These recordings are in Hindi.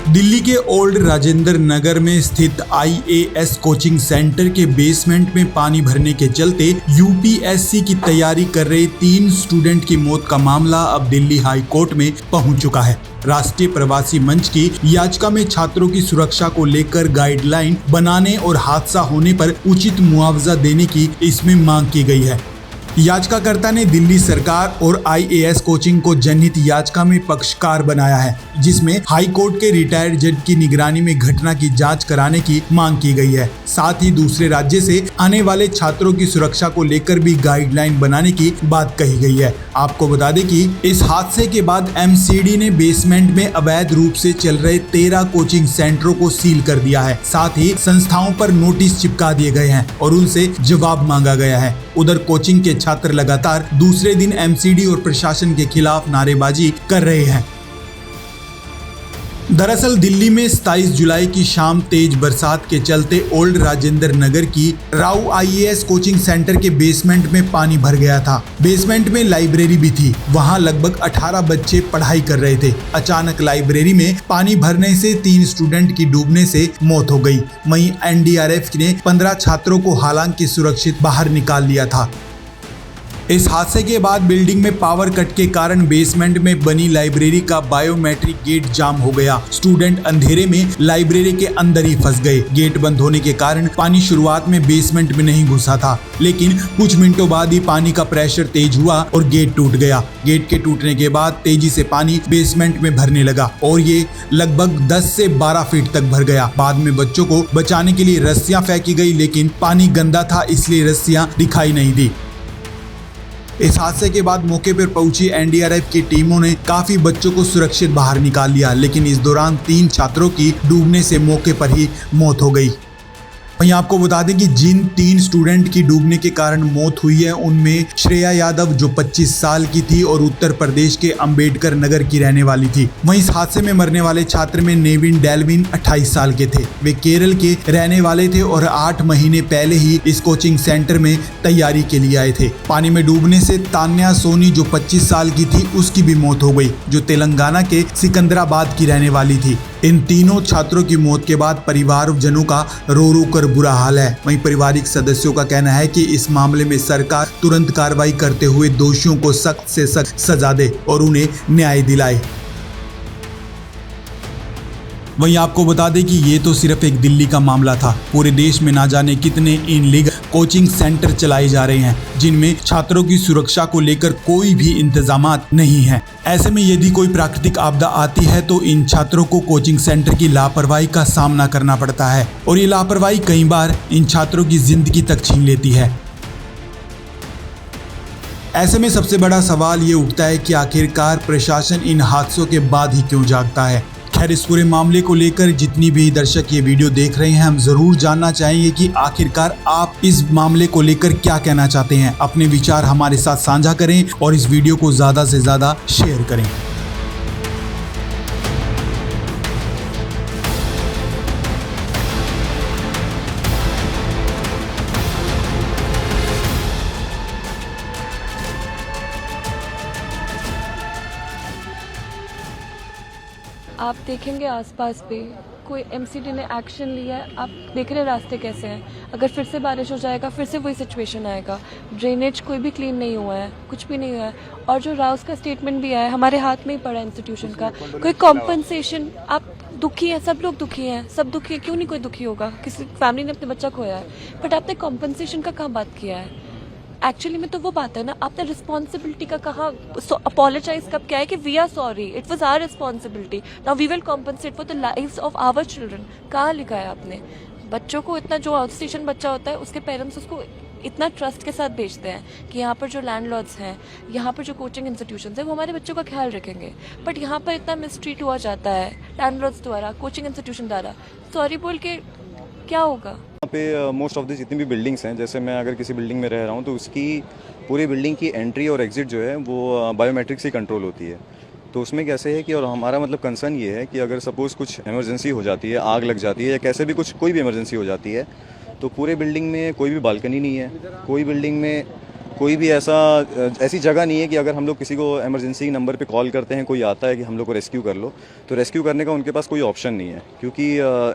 दिल्ली के ओल्ड राजेंद्र नगर में स्थित IAS कोचिंग सेंटर के बेसमेंट में पानी भरने के चलते UPSC की तैयारी कर रहे 3 स्टूडेंट की मौत का मामला अब दिल्ली हाई कोर्ट में पहुंच चुका है। राष्ट्रीय प्रवासी मंच की याचिका में छात्रों की सुरक्षा को लेकर गाइडलाइन बनाने और हादसा होने पर उचित मुआवजा देने की इसमें मांग की गई है। याचिकाकर्ता ने दिल्ली सरकार और IAS कोचिंग को जनहित याचिका में पक्षकार बनाया है, जिसमें हाई कोर्ट के रिटायर्ड जज की निगरानी में घटना की जांच कराने की मांग की गई है। साथ ही दूसरे राज्य से आने वाले छात्रों की सुरक्षा को लेकर भी गाइडलाइन बनाने की बात कही गई है। आपको बता दें कि इस हादसे के बाद MCD ने बेसमेंट में अवैध रूप से चल रहे 13 कोचिंग सेंटरों को सील कर दिया है। साथ ही संस्थाओं पर नोटिस चिपका दिए गए हैं और उनसे जवाब मांगा गया है। उधर कोचिंग के छात्र लगातार दूसरे दिन MCD और प्रशासन के खिलाफ नारेबाजी कर रहे हैं। दरअसल दिल्ली में 27 जुलाई की शाम तेज बरसात के चलते ओल्ड राजेंद्र नगर की राउ IAS कोचिंग सेंटर के बेसमेंट में पानी भर गया था। बेसमेंट में लाइब्रेरी भी थी। वहां लगभग 18 बच्चे पढ़ाई कर रहे थे। अचानक लाइब्रेरी में पानी भरने से 3 स्टूडेंट की डूबने से मौत हो गई। वहीं NDRF ने 15 छात्रों को हालांकि सुरक्षित बाहर निकाल लिया था। इस हादसे के बाद बिल्डिंग में पावर कट के कारण बेसमेंट में बनी लाइब्रेरी का बायोमेट्रिक गेट जाम हो गया। स्टूडेंट अंधेरे में लाइब्रेरी के अंदर ही फंस गए। गेट बंद होने के कारण पानी शुरुआत में बेसमेंट में नहीं घुसा था, लेकिन कुछ मिनटों बाद ही पानी का प्रेशर तेज हुआ और गेट टूट गया। गेट के टूटने के बाद तेजी से पानी बेसमेंट में भरने लगा और ये लगभग 10 से 12 फीट तक भर गया। बाद में बच्चों को बचाने के लिए रस्सियां फेंकी गई, लेकिन पानी गंदा था इसलिए रस्सियां दिखाई नहीं दी। इस हादसे के बाद मौके पर पहुंची NDRF की टीमों ने काफी बच्चों को सुरक्षित बाहर निकाल लिया, लेकिन इस दौरान 3 छात्रों की डूबने से मौके पर ही मौत हो गई। वहीं आपको बता दें कि जिन 3 स्टूडेंट की डूबने के कारण मौत हुई है उनमें श्रेया यादव जो 25 साल की थी और उत्तर प्रदेश के अंबेडकर नगर की रहने वाली थी। वहीं इस हादसे में मरने वाले छात्र में नेविन डेल्विन 28 साल के थे। वे केरल के रहने वाले थे और 8 महीने पहले ही इस कोचिंग सेंटर में तैयारी के लिए आए थे। पानी में डूबने से तान्या सोनी जो 25 साल की थी उसकी भी मौत हो गई, जो तेलंगाना के सिकंदराबाद की रहने वाली थी। इन तीनों छात्रों की मौत के बाद परिवारजनों का रो रो कर बुरा हाल है। वहीं पारिवारिक सदस्यों का कहना है कि इस मामले में सरकार तुरंत कार्रवाई करते हुए दोषियों को सख्त से सख्त सजा दे और उन्हें न्याय दिलाए। वहीं आपको बता दें कि ये तो सिर्फ एक दिल्ली का मामला था। पूरे देश में ना जाने कितने इनलीगल कोचिंग सेंटर चलाए जा रहे हैं, जिनमें छात्रों की सुरक्षा को लेकर कोई भी इंतजामात नहीं है। ऐसे में यदि कोई प्राकृतिक आपदा आती है तो इन छात्रों को कोचिंग सेंटर की लापरवाही का सामना करना पड़ता है और ये लापरवाही कई बार इन छात्रों की जिंदगी तक छीन लेती है। ऐसे में सबसे बड़ा सवाल ये उठता है कि आखिरकार प्रशासन इन हादसों के बाद ही क्यों जागता है। खैर, इस पूरे मामले को लेकर जितनी भी दर्शक ये वीडियो देख रहे हैं, हम जरूर जानना चाहेंगे कि आखिरकार आप इस मामले को लेकर क्या कहना चाहते हैं। अपने विचार हमारे साथ साझा करें और इस वीडियो को ज़्यादा से ज़्यादा शेयर करें। आप देखेंगे आसपास पे कोई MCD ने एक्शन लिया है। आप देख रहे हैं रास्ते कैसे हैं। अगर फिर से बारिश हो जाएगा फिर से वही सिचुएशन आएगा। ड्रेनेज कोई भी क्लीन नहीं हुआ है, कुछ भी नहीं हुआ है। और जो राउस का स्टेटमेंट भी आया है, हमारे हाथ में ही पड़ा है इंस्टीट्यूशन का। कोई कॉम्पनसेशन, आप दुखी हैं, सब लोग दुखी हैं, सब दुखी है, क्यों नहीं कोई दुखी होगा। किसी फैमिली ने अपने बच्चा खोया है, बट आपने कॉम्पनसेशन का कहाँ बात किया है। एक्चुअली में तो वो बात है ना, आपने रिस्पॉन्सिबिलिटी का कहा अपोलोजाइज कब किया है कि we are sorry, it was our responsibility, now we will compensate for the lives of our children. कहाँ लिखा है आपने। बच्चों को इतना, जो आउट स्टेशन बच्चा होता है उसके पेरेंट्स उसको इतना ट्रस्ट के साथ भेजते हैं कि यहाँ पर जो लैंडलॉर्ड्स हैं, यहाँ पर जो कोचिंग इंस्टीट्यूशंस हैं वो हमारे बच्चों का ख्याल रखेंगे, बट यहाँ पर इतना मिसट्रीट हुआ जाता है लैंडलॉर्ड्स द्वारा, कोचिंग इंस्टीट्यूशन द्वारा। सॉरी बोल के क्या होगा। यहाँ पे मोस्ट ऑफ द जितनी भी बिल्डिंग्स हैं, जैसे मैं अगर किसी बिल्डिंग में रह रहा हूँ तो उसकी पूरी बिल्डिंग की एंट्री और एग्जिट जो है वो बायोमेट्रिक से कंट्रोल होती है। तो उसमें कैसे है कि, और हमारा मतलब कंसर्न ये है कि अगर सपोज़ कुछ इमरजेंसी हो जाती है, आग लग जाती है या कैसे भी कुछ कोई भी इमरजेंसी हो जाती है, तो पूरे बिल्डिंग में कोई भी बालकनी नहीं है, कोई बिल्डिंग में कोई भी ऐसी जगह नहीं है कि अगर हम लोग किसी को इमरजेंसी नंबर पे कॉल करते हैं, कोई आता है कि हम लोग को रेस्क्यू कर लो, तो रेस्क्यू करने का उनके पास कोई ऑप्शन नहीं है। क्योंकि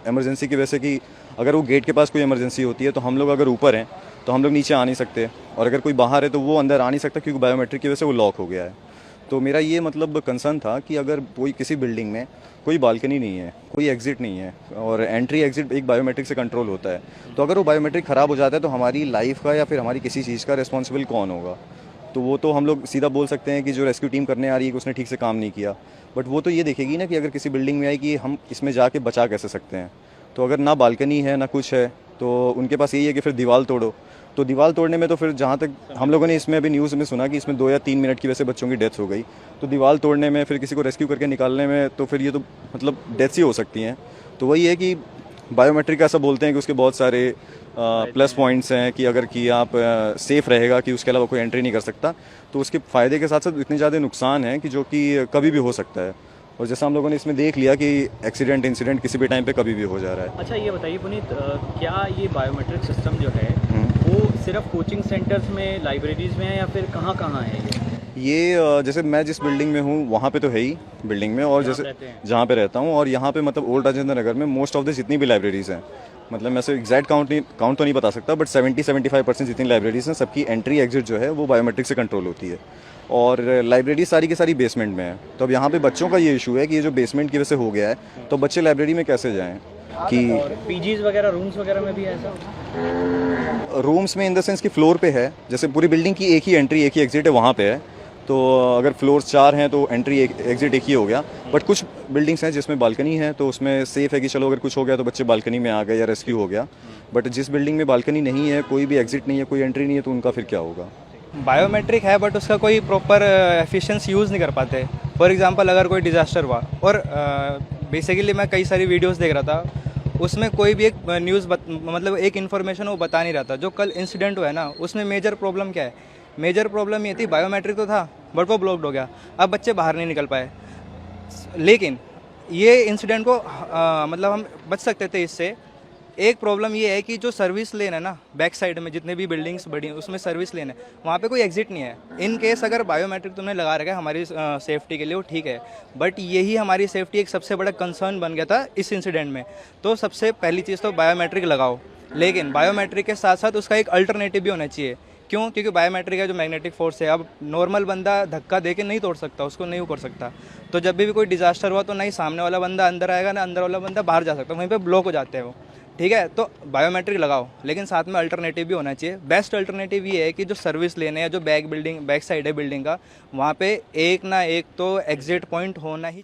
इमरजेंसी की वजह से कि अगर वो गेट के पास कोई इमरजेंसी होती है तो हम लोग अगर ऊपर हैं तो हम लोग नीचे आ नहीं सकते, और अगर कोई बाहर है तो वो अंदर आ नहीं सकता क्योंकि बायोमेट्रिक की वजह से वो लॉक हो गया है। तो मेरा ये मतलब कंसर्न था कि अगर कोई किसी बिल्डिंग में कोई बालकनी नहीं है, कोई एग्जिट नहीं है, और एंट्री एग्जिट एक बायोमेट्रिक से कंट्रोल होता है, तो अगर वो बायोमेट्रिक ख़राब हो जाता है तो हमारी लाइफ का या फिर हमारी किसी चीज़ का रिस्पॉन्सिबल कौन होगा? तो वो तो हम लोग सीधा बोल सकते हैं कि जो रेस्क्यू टीम करने आ रही है कि उसने ठीक से काम नहीं किया, बट वो तो ये देखेगी ना कि अगर किसी बिल्डिंग में आई कि हम इसमें जाके बचा कैसे सकते हैं। तो अगर ना बालकनी है ना कुछ है तो उनके पास यही है कि फिर दीवार तोड़ो। तो दीवार तोड़ने में तो फिर जहाँ तक हम लोगों ने इसमें अभी न्यूज़ में सुना कि इसमें 2 या 3 मिनट की वजह से बच्चों की डेथ हो गई। तो दीवार तोड़ने में फिर किसी को रेस्क्यू करके निकालने में तो फिर ये तो मतलब डेथ्स ही हो सकती हैं। तो वही है कि बायोमेट्रिक ऐसा बोलते हैं कि उसके बहुत सारे प्लस पॉइंट्स हैं कि अगर कि आप सेफ़ रहेगा कि उसके अलावा कोई एंट्री नहीं कर सकता, तो उसके फ़ायदे के साथ साथ इतने ज़्यादा नुकसान हैं कि जो कि कभी भी हो सकता है। और जैसा हम लोगों ने इसमें देख लिया कि एक्सीडेंट इंसिडेंट किसी भी टाइम पे कभी भी हो जा रहा है। अच्छा ये बताइए पुनीत, क्या ये बायोमेट्रिक सिस्टम जो है वो सिर्फ कोचिंग सेंटर्स में, लाइब्रेरीज में है या फिर कहाँ कहाँ है ये जैसे मैं जिस बिल्डिंग में हूँ वहाँ पे तो है ही बिल्डिंग में, और जैसे जहाँ पे रहता हूँ, और यहाँ पे मतलब ओल्ड राजेंद्र नगर में मोस्ट ऑफ द जितनी भी लाइब्रेरीज़ हैं, मतलब मैं से एग्जैक्ट काउंट तो नहीं बता सकता, बट 70-75% जितनी लाइब्रेरीज़ हैं सबकी एंट्री एग्जिट जो है वो बायोमेट्रिक से कंट्रोल होती है। और लाइब्रेरी सारी की सारी बेसमेंट में है। तो अब यहाँ पे बच्चों का ये इशू है कि ये जो बेसमेंट की वजह से हो गया है, तो बच्चे लाइब्रेरी में कैसे जाएं? कि पीजीज वगैरह, रूम्स वगैरह में भी ऐसा? रूम्स में इन द सेंस कि फ्लोर पे है, जैसे पूरी बिल्डिंग की एक ही एंट्री एक ही एग्जिट है वहाँ पे है, तो अगर फ्लोर्स 4 हैं तो एंट्री एग्जिट एक ही हो गया। बट कुछ बिल्डिंग्स हैं जिसमें बालकनी है, तो उसमें सेफ़ है कि चलो अगर कुछ हो गया तो बच्चे बालकनी में आ गए या रेस्क्यू हो गया। बट जिस बिल्डिंग में बालकनी नहीं है, कोई भी एग्जिट नहीं है, कोई एंट्री नहीं है, तो उनका फिर क्या होगा? बायोमेट्रिक है बट उसका कोई प्रॉपर एफिशिएंस यूज़ नहीं कर पाते। फॉर एग्जांपल अगर कोई डिज़ास्टर हुआ, और बेसिकली मैं कई सारी वीडियोस देख रहा था, उसमें कोई भी एक न्यूज़ मतलब एक इन्फॉर्मेशन वो बता नहीं रहा था। जो कल इंसिडेंट हुआ है ना, उसमें मेजर प्रॉब्लम क्या है? मेजर प्रॉब्लम ये थी बायोमेट्रिक तो था बट वो ब्लॉक्ड हो गया, अब बच्चे बाहर नहीं निकल पाए। लेकिन ये इंसिडेंट को मतलब हम बच सकते थे इससे। एक प्रॉब्लम ये है कि जो सर्विस लेन है ना, बैक साइड में जितने भी बिल्डिंग्स बड़ी हैं उसमें सर्विस लेन है, वहाँ पे कोई एग्जिट नहीं है। इन केस अगर बायोमेट्रिक तुमने लगा रखा है हमारी सेफ्टी के लिए, वो ठीक है, बट यही हमारी सेफ्टी एक सबसे बड़ा कंसर्न बन गया था इस इंसिडेंट में। तो सबसे पहली चीज़ तो बायोमेट्रिक लगाओ, लेकिन बायोमेट्रिक के साथ साथ उसका एक अल्टरनेटिव भी होना चाहिए। क्यों? क्योंकि बायोमेट्रिक का जो मैग्नेटिक फोर्स है, अब नॉर्मल बंदा धक्का दे के नहीं तोड़ सकता, उसको नहीं कर सकता। तो जब भी कोई डिजास्टर हुआ तो नहीं सामने वाला बंदा अंदर आएगा ना अंदर वाला बंदा बाहर जा सकता, वहीं पे ब्लॉक हो जाते हैं वो। ठीक है, तो बायोमेट्रिक लगाओ, लेकिन साथ में अल्टरनेटिव भी होना चाहिए। बेस्ट अल्टरनेटिव ये है कि जो सर्विस लेने या जो बैक साइड है बिल्डिंग का, वहाँ पे एक ना एक तो एग्जिट पॉइंट होना ही